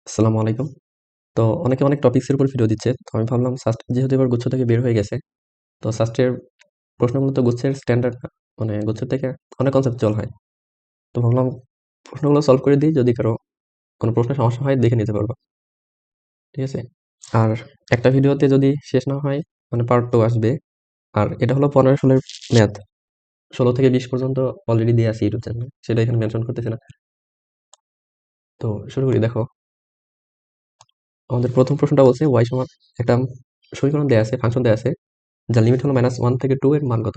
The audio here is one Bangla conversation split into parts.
আসসালামু আলাইকুম। তো অনেকে অনেক টপিকসের উপর ভিডিও দিচ্ছে। তো আমি ভাবলাম সাস্ট যেহেতু এবার গুচ্ছ থেকে বের হয়ে গেছে, তো সাস্টের প্রশ্নগুলো তো গুচ্ছের স্ট্যান্ডার্ড না। মানে গুচ্ছের থেকে অনেক কনসেপচুয়াল হয়। তো ভাবলাম প্রশ্নগুলো সলভ করে দিই, যদি কারো কোনো প্রশ্নের সমস্যা হয় দেখে নিতে পারবা। ঠিক আছে? আর একটা ভিডিওতে যদি শেষ না হয় মানে পার্ট 2 আসবে। আর এটা হলো 15-16 এর ম্যাথ। 16 থেকে 20 পর্যন্ত অলরেডি দিয়ে আছে ইউটিউব চ্যানেলে। সেটা এখানে মেনশন করতেছি না। তো শুরু করি। দেখো, আমাদের প্রথম প্রশ্নটা বলছে y সমান একটা সমীকরণ দেয়া আছে, ফাংশন দেয়া আছে, যার লিমিট হলো -1 থেকে 2 এর মান কত?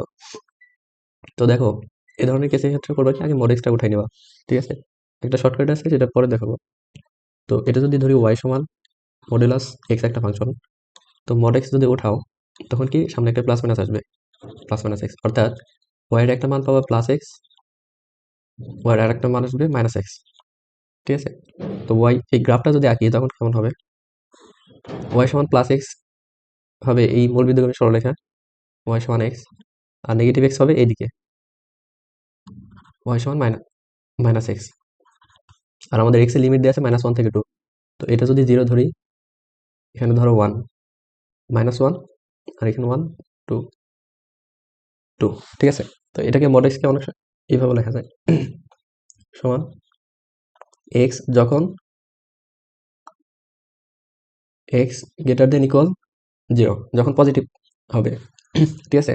তো দেখো, এই ধরনের কেসের ক্ষেত্রে করবা কি, আগে mod x টা উঠাই নিবা। ঠিক আছে? একটা শর্টকাট আছে যেটা পরে দেখাবো। তো এটা যদি ধরি y সমান মডুলাস x একটা ফাংশন, তো mod x যদি উঠাও তখন কি সামনে একটা প্লাস মাইনাস আসবে, প্লাস মাইনাস x, অর্থাৎ y এর একটা মান পাবা প্লাস x, y এর আরেকটা মান আসবে মাইনাস x। ঠিক আছে? তো y এই গ্রাফটা যদি আঁকি তখন কেমন হবে? y সমান প্লাস x হবে এই মূল বিন্দুগামী সরলরেখা, y সমান x, আর নেগেটিভ x হবে এইদিকে, y সমান মাইনাস x। আর আমাদের x এর লিমিট দেওয়া আছে -1 থেকে 2। তো এটা যদি 0 ধরি, এখানে ধরো 1, -1, আর এখানে 1, 2, 2। ঠিক আছে? তো এটাকে mod x কে অনেক এইভাবে লেখা যায় সমান x যখন x গ্রেটার দেন ইকুয়াল 0, যখন পজিটিভ হবে। ঠিক আছে?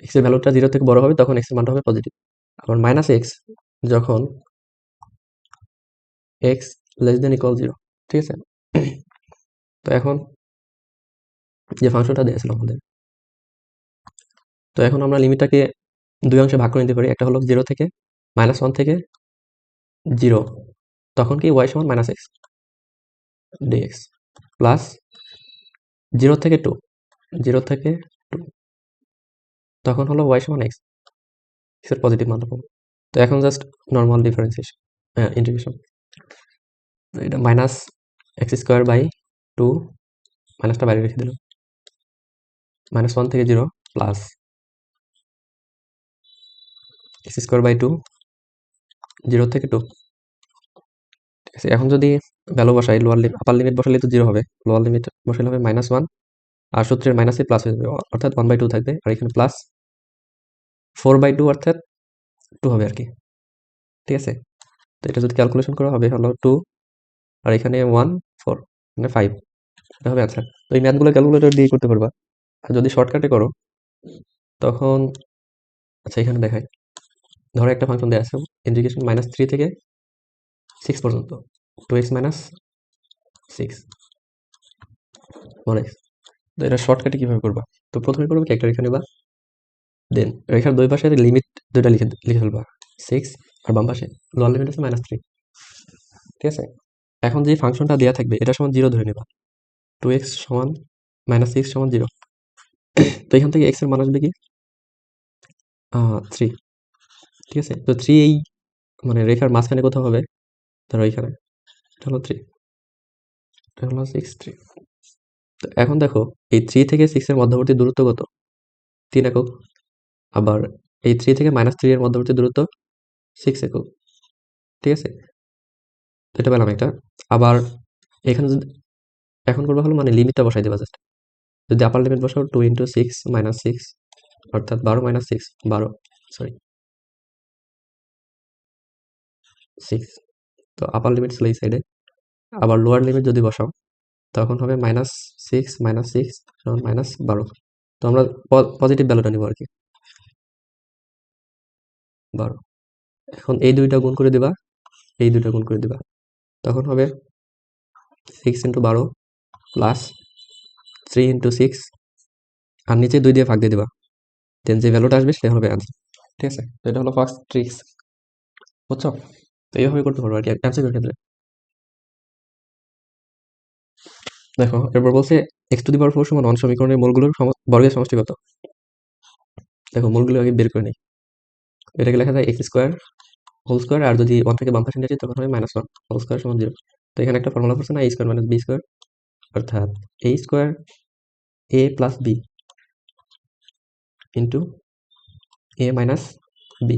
x এর ভ্যালুটা 0 থেকে বড় হবে তখন x এর মানটা হবে পজিটিভ। আবার -x যখন x লেস দেন ইকুয়াল 0। ঠিক আছে? তো এখন যে ফাংশনটা দিয়েছিল আমাদের, তো এখন আমরা লিমিটটাকে দুই অংশে ভাগ করে নিতে পারি। একটা হলো 0 থেকে -1 থেকে 0, তখন কি y সমান -x dx, প্লাস 0 থেকে 2, 0 থেকে 2, তখন হলো y সমান x, x এর পজিটিভ মানটা পাবো। তো এখন জাস্ট নর্মাল ডিফারেন্সিয়েশন, ইন্টিগ্রেশন। এটা -x²/2, মাইনাসটা বাইরে রেখে দিলাম, -1 থেকে 0 প্লাস x²/2, 0 থেকে 2। ঠিক আছে? এখন যদি ভ্যালু বসাই, আপার লিমিট বসালে তো 0 হবে, লোয়ার লিমিট বসালে হবে -1, আর সূত্রের মাইনাসে প্লাস হয়ে যাবে, অর্থাৎ 1/2 থাকবে, আর এখানে প্লাস 4/2 অর্থাৎ 2 হবে আর কি। ঠিক আছে? তো এটা যদি ক্যালকুলেশন করা হবে হলো 2, আর এখানে 1, 4, মানে 5। এটা হবে আনসার। তো এই ম্যাথগুলো ক্যালকুলেটর দিয়ে করতে পারবা। আর যদি শর্টকাটে করো তখন, আচ্ছা এখানে দেখাই, ধরো একটা ফাংশন দেওয়া আছে, ইন্টিগ্রেশন -3 থেকে 6 পর্যন্ত, 2x - 6 মানে। তো এটা শর্টকাটে কিভাবে করবা? তো প্রথমে করবো কি, একটা রেখা নিবা, দেন রেখার দুই পাশে লিমিট দুইটা লিখে লিখে ফেলবা, 6, আর বাম পাশে লোয়ার লিমিট আছে -3। ঠিক আছে? এখন যে ফাংশনটা দেওয়া থাকবে এটা সমান 0 ধরে নিবা, 2x সমান -6 সমান 0। তো এখান থেকে x এর মান আসবে কি 3। ঠিক আছে? তো 3 এই মানে রেখার মাঝখানে কোথাও হবে, ধরো এইখানে, এটা হলো 3, এটা হলো 6, 3। তো এখন দেখো, এই 3 থেকে 6 এর মধ্যবর্তী দূরত্ব কত? 3 একক। আবার এই 3 থেকে -3 এর মধ্যবর্তী দূরত্ব 6 একক। ঠিক আছে? তো এটা পেলাম একটা। আবার এখানে যদি এখন করবা হলো মানে লিমিটটা বসাই দেবা জাস্ট। যদি আপার লিমিট বসাও 2 × 6 - 6, অর্থাৎ 12 - 6, 12, সরি 6। তো আপার লিমিট ছিল এই সাইডে। আবার লোয়ার লিমিট যদি বসাও তখন হবে -6 - 6 সমান -12। তো আমরা পজিটিভ ভ্যালুটা নিব আর কি, 12। এখন এই দুইটা গুণ করে দিবা, এই দুইটা গুণ করে দিবা, তখন হবে 6 × 12 প্লাস 3 × 6, আর নিচে 2 দিয়ে ভাগ দিয়ে দিবা, দেন যে ভ্যালুটা আসবে সেটা হবে অ্যান্সার। ঠিক আছে? তো এটা হলো ফার্স্ট ট্রিক্স, বুঝছো? তো এইভাবে করতে পারবো আর কি অ্যান্সারের ক্ষেত্রে। দেখো, এরপর বলছে x⁴ সমান 1 সমীকরণের মূলগুলোর বর্গের সমষ্টি কত? দেখো, মূলগুলো আগে বের করে নিই। এটাকে লেখা যায় x² আর যদি 1 থেকে বাম পাশে নিয়ে যাই তখন হবে -1² সমান 0। তো এখানে একটা ফর্মুলা পড়ছে না, a² - b², অর্থাৎ a² a plus b into a minus b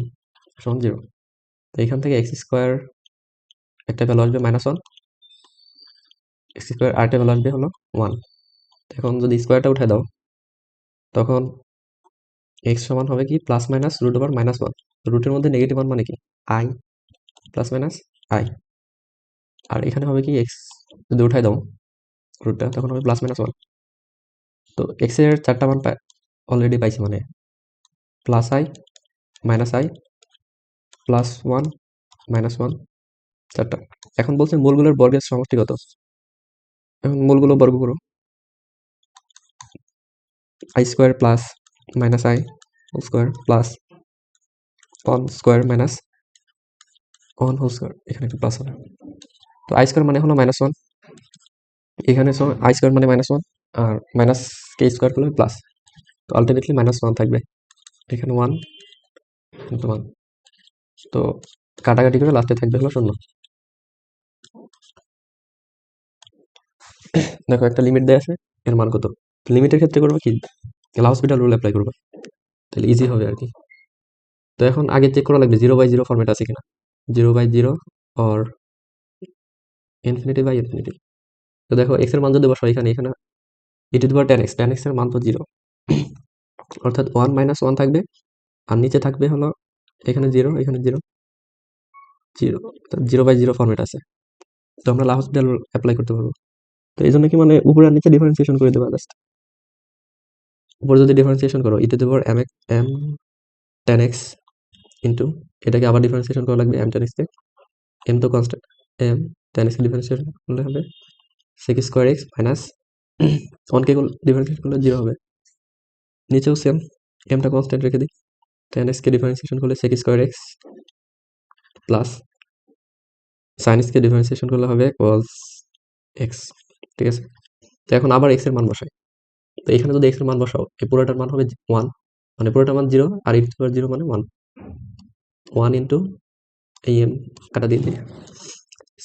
সমান 0। তো এখান থেকে x² একটা ভ্যালু আসবে -1, এক্স স্কোয়ার আরেকটা ভ্যালু আসবে হলো 1। এখন যদি স্কোয়ারটা উঠে দাও তখন এক্স সমান হবে কি প্লাস মাইনাস রুট ওভার -1। রুটের মধ্যে নেগেটিভ 1 মানে কি আই, প্লাস মাইনাস আই। আর এখানে হবে কি এক্স যদি উঠাই দাও রুটটা তখন হবে +-1। তো এক্স এর 4টা মান অলরেডি পাইছি, মানে প্লাস আই, মাইনাস আই, +1, -1, 4টা। এখন বলছে মূলগুলোর বর্গের সমষ্টি কত। এখন মূলগুলো বর্গ করো, I square plus minus I whole square plus 1 square minus 1 whole square, এখানে একটু প্লাস হবে। তো আই স্কোয়ার মানে হলো -1, এখানে আই স্কোয়ার মানে -1 আর মাইনাস কে স্কোয়ার করলে প্লাস, তো আলটিমেটলি -1 থাকবে। এখানে 1 ইন্টু 1, তো কাটাকাটি করে লাস্টে থাকবে হলো 0। দেখো একটা লিমিট দেয়া আছে, এর মান কত। লিমিটের ক্ষেত্রে করবো কি হসপিটাল রুল অ্যাপ্লাই করবো, তাহলে ইজি হবে আর কি। তো এখন আগে চেক করা লাগবে 0/0 ফরম্যাট আছে কিনা, 0/0 অর ∞/∞। তো দেখো এক্স এর মান যদি বসাও এখানে এখানে e⁻tan x, tan x এর মান তো 0, অর্থাৎ 1 - 1 থাকবে, আর নিচে থাকবে হলো এখানে 0, এখানে 0, 0, 0/0 ফরম্যাট আছে। তো আমরা হসপিটাল অ্যাপ্লাই করতে পারবো। তো এই জন্য কি মানে উপরে আর নিচে ডিফারেন্সিয়েশন করে দেবো জাস্ট। উপরে যদি ডিফারেন্সিয়েশন করো m tan x ইন্টু এটাকে আবার ডিফারেন্সিয়েশন করা লাগবে m tan x কে, m তো কনস্ট্যান্ট, m tan x কে ডিফারেন্সিয়েশন করলে হবে sec স্কোয়ার x মাইনাস 1 কে ডিফারেন্সিয়েশন করলে 0 হবে। নিচেও সেম, m টা কনস্ট্যান্ট রেখে দিই, tan x কে ডিফারেন্সিয়েশন করলে sec square x plus sin x কে ডিফারেন্সিয়েশন করলে হবে cos x। ঠিক আছে, তো এখন আবার x এর মান বসাই। তো এখানে যদি x এর মান বসাও এই পুরোটার মান হবে 1, মানে পুরোটার মান 0 আর e⁻0 মানে 1, 1 ইন্টু এই m কাটা দিয়ে দিই,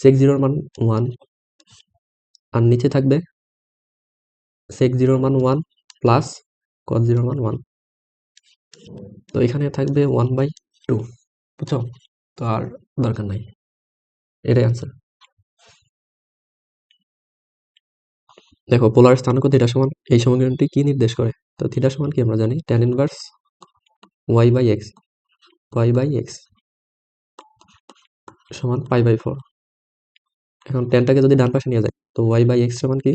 sec 0 এর মান 1 আর নিচে থাকবে sec 0 এর মান 1 প্লাস cos 0 এর মান 1। তো এখানে থাকবে 1/2, বুঝছো। তো আর দরকার নাই, এটাই আনসার। দেখো পোলার স্থানাঙ্ক থিটা সমান এই সমীকরণটি কি নির্দেশ করে। তো থিটা সমান কি আমরা জানি tan ইনভার্স y/x, y/x সমান π/4। এখন ট্যানটাকে যদি ডান পাশে নিয়ে যায় তো y/x সমান কি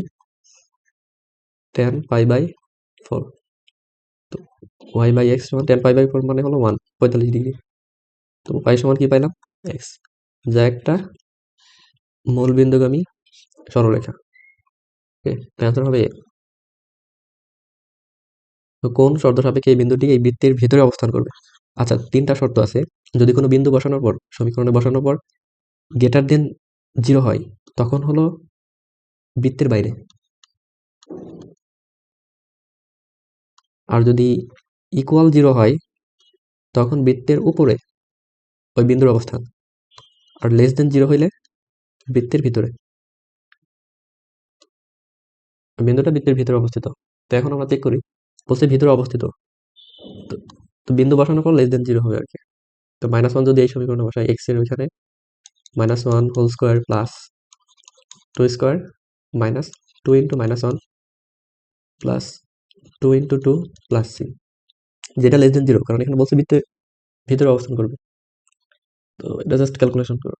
tan π/4। তো y/x সমান tan π/4 মানে হলো 1, 45 ডিগ্রি। তো পাই সমান কি পাইলাম x, যা একটা মূল বিন্দুগামী সরলরেখা। ওকে, অ্যান্সার হবে A। তো কোন শর্ত সাপেক্ষে এই বিন্দুটি এই বৃত্তের ভিতরে অবস্থান করবে। আচ্ছা, 3টা শর্ত আছে। যদি কোনো বিন্দু বসানোর পর সমীকরণে বসানোর পর গ্রেটার দেন 0 হয় তখন হলো বৃত্তের বাইরে, আর যদি ইকুয়াল 0 হয় তখন বৃত্তের উপরে ওই বিন্দুর অবস্থান, আর লেস দেন 0 হইলে বৃত্তের ভিতরে, বিন্দুটা বৃত্তের ভিতরে অবস্থিত। তো এখন আমরা চেক করি, বলছে ভিতরে অবস্থিত, তো তো বিন্দু বসানোর পর লেস দেন 0 হবে আর কি। তো -1 যদি এই সমীকরণে বসাই x এর ওইখানে -1 whole square plus 2 square minus 2 into -1 plus 2 into 2 plus c, যেটা লেস দেন 0, কারণ এখানে বলছে বৃত্তের ভিতরে অবস্থান করবে। তো এটা জাস্ট ক্যালকুলেশন করো,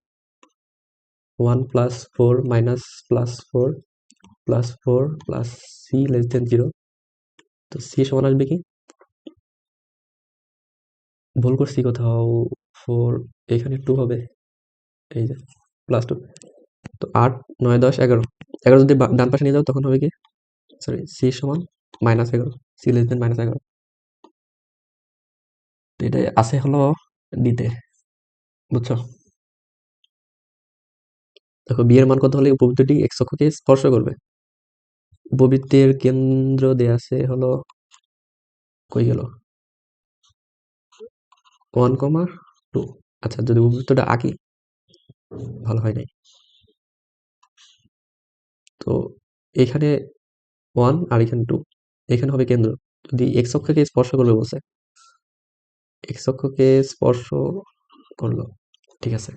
1 plus 4 minus plus 4 plus 4 plus c less than 0। তো c সমান আসবে কি, ভুল করছি কোথাও, 4 এখানে 2 হবে, এই যে +2। তো 8 9 10 11, 11 যদি ডান পাশে নিয়ে যাও তখন হবে কি, সরি c সমান -11, c লেস দেন -11। তো এটা আছে হলো ডিতে, বুঝছো। দেখো বি এর মান কত হলে উপবৃত্তটি x অক্ষকে স্পর্শ করবে। উপবৃত্তের কেন্দ্র দেয়া আছে হলো, কই গেল, 1,2। আচ্ছা যদি উপবৃত্তটা আঁকি, ভালো হয় নাই। তো এখানে 1 আর এখানে 2, এখানে হবে কেন্দ্র। যদি x অক্ষকে স্পর্শ করবে বলছে, x অক্ষকে স্পর্শ করলো, ঠিক আছে।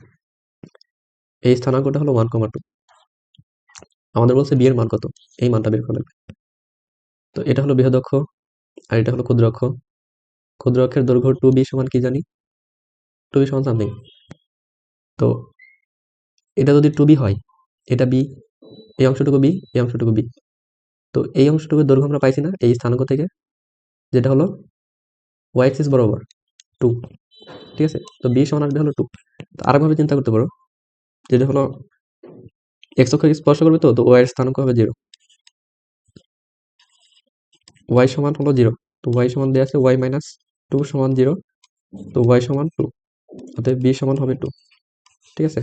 এই স্থানাঙ্কটা হলো 1,2। আমাদের বলছে বি এর মান কত, এই মানটা বের করে লাগবে। তো এটা হলো বৃহৎ অক্ষ আর এটা হলো ক্ষুদ্র অক্ষ। ক্ষুদ্র অক্ষের দৈর্ঘ্য 2b সমান কি জানি, 2b সমান সামথিং। তো এটা যদি 2b হয়, এটা b, এই অংশটুকু b, এই অংশটুকু b। তো এই অংশটুকুর দৈর্ঘ্য আমরা পাইছি না এই স্থানাঙ্ক থেকে, যেটা হলো y অ্যাক্সিস বরাবর 2, ঠিক আছে। তো b সমান আসবে হলো 2। তো আরেকভাবে চিন্তা করতে পারো, যেটা হলো x অক্ষকে স্পর্শ করবে, তো y এর স্থানাঙ্ক হবে 0, y সমান হলো 0। তো y সমান দেওয়া আছে y মাইনাস 2 সমান 0, তো y সমান 2, অতএব b সমান হবে 2, ঠিক আছে।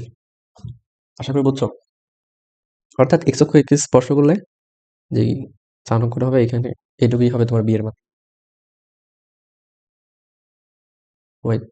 আশা করি বুঝছো। অর্থাৎ x অক্ষকে স্পর্শ করলে যেই স্থানাঙ্কটা হবে এখানে, এটুকুই হবে তোমার b এর মান। ওয়েট,